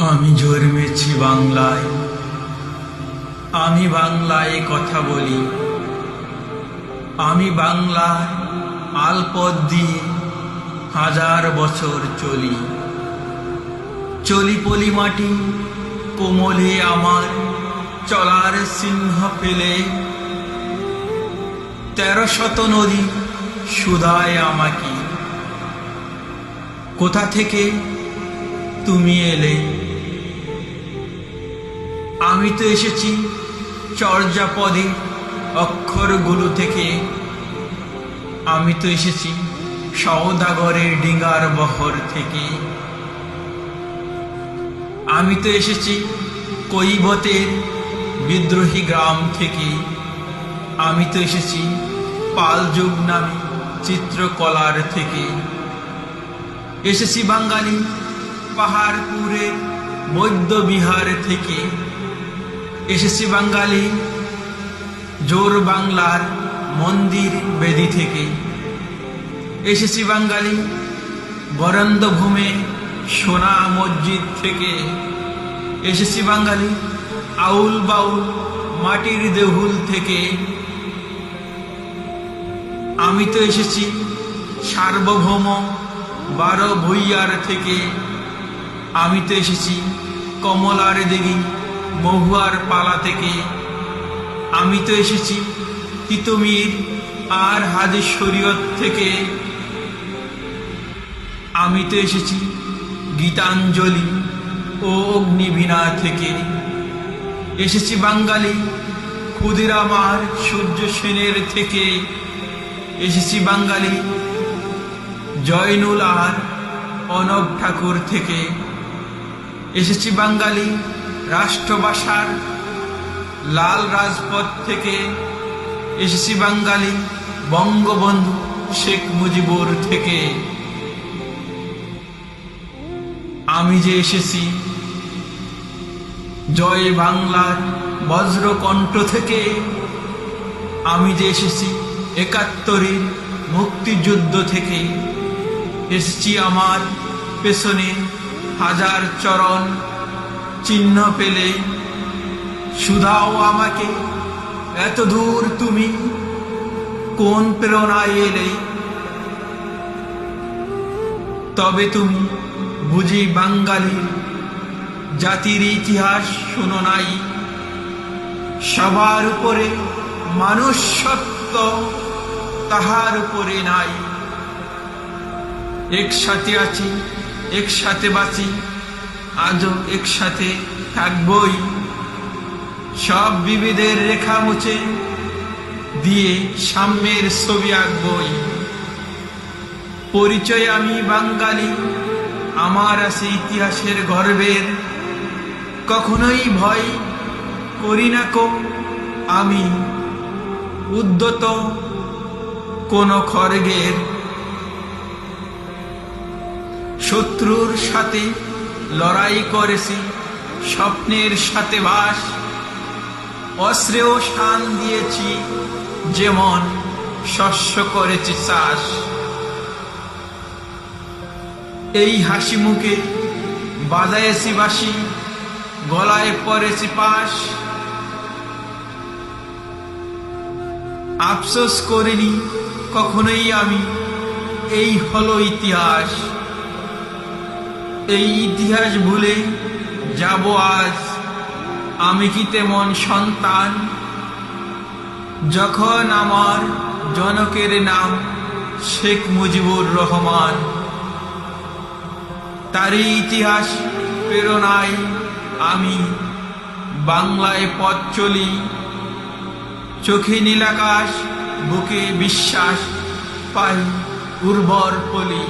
আমি জন্মেছি বাংলায়, আমি বাংলায় কথা বলি। আমি বাংলায় আলপথ দিয়ে হাজার বছর চলি। চলি পলি মাটি কোমলে আমার চলার চিহ্ন ফেলে। ১৩০০ নদী শুধায় আমাকে, কোথা থেকে তুমি এলে? আমি তো এসেছি চর্যাপদে অক্ষরগুলো থেকে। আমি তো এসেছি সওদাগরের ডিঙ্গার বহর থেকে। আমি তো এসেছি কৈবতের বিদ্রোহী গ্রাম থেকে। আমি তো এসেছি পাল যুগ নামে চিত্রকলার থেকে। এসেছি বাঙালি পাহাড়পুরের বৌদ্ধ বিহার থেকে। এসেছি বাঙালি জোর বাংলার মন্দির বেদি থেকে। এসেছি বাঙালি বরেন্দ্রভূমে সোনা মসজিদ থেকে। এসেছি বাঙালি আউল বাউল মাটির দেহুল থেকে। আমি তো এসেছি সার্বভৌম ১২ ভূঁইয়ার থেকে। আমি তো এসেছি কমলার দিঘি মহুয়ার পালা থেকে। আমি তো এসেছি তিতুমির আর হাজী শরীয়ত থেকে। আমি তো এসেছি গীতাঞ্জলি ও অগ্নিবীণা থেকে। এসেছি বাঙালি ক্ষুদিরাম আর সূর্য সেনের থেকে। এসেছি বাঙালি জয়নুল আর অনব ঠাকুর থেকে। এসেছি বাঙালি রাষ্ট্রভাষার লাল রাজপথ থেকে। এসেছি বাঙালি বঙ্গবন্ধু শেখ মুজিবুর থেকে। আমি যে এসেছি জয় বাংলার বজ্রকণ্ঠ থেকে। আমি যে এসেছি ৭১-এর মুক্তিযুদ্ধ থেকে। এসেছি আমার পেছনে হাজার চরণ চিহ্ন পেলে। শুধাও আমাকে এত দূর তুমি কোন প্রেরণায় এলে? তবে তুমি বুঝি বাঙালি জাতির ইতিহাস শুনো নাই? সবার উপরে মানুষ সত্য, তাহার উপরে নাই। একসাথে আছি, একসাথে বাঁচি, আজও একসাথে থাকবই। সব বিভেদের রেখা মুছে দিয়ে সাম্যের ছবি আঁকবই। পরিচয় আমি বাঙালি, আমার আছে ইতিহাসের গর্বের। কখনোই ভয় করি না কো আমি উদ্যত কোন খড়গের। শত্রুর সাথে লড়াই করেছি, স্বপ্নের সাথে বাস। অস্ত্রেও শান দিয়েছি, যেমন শস্য করেছি চাষ। এই হাসি মুখে বাজায়েছি বাঁশি, গলায় পরেছি পাশ। আফসোস করিনি কখনোই আমি, এই হলো ইতিহাস। এই ইতিহাস ভুলে যাব আজ আমি কি তেমন সন্তান? যখন আমার জনকের নাম শেখ মুজিবুর রহমান। তারই ইতিহাস প্রেরণায় আমি বাংলায় পথ চলি। চোখে নীলাকাশ, বুকে বিশ্বাস পাই উর্বর পলি।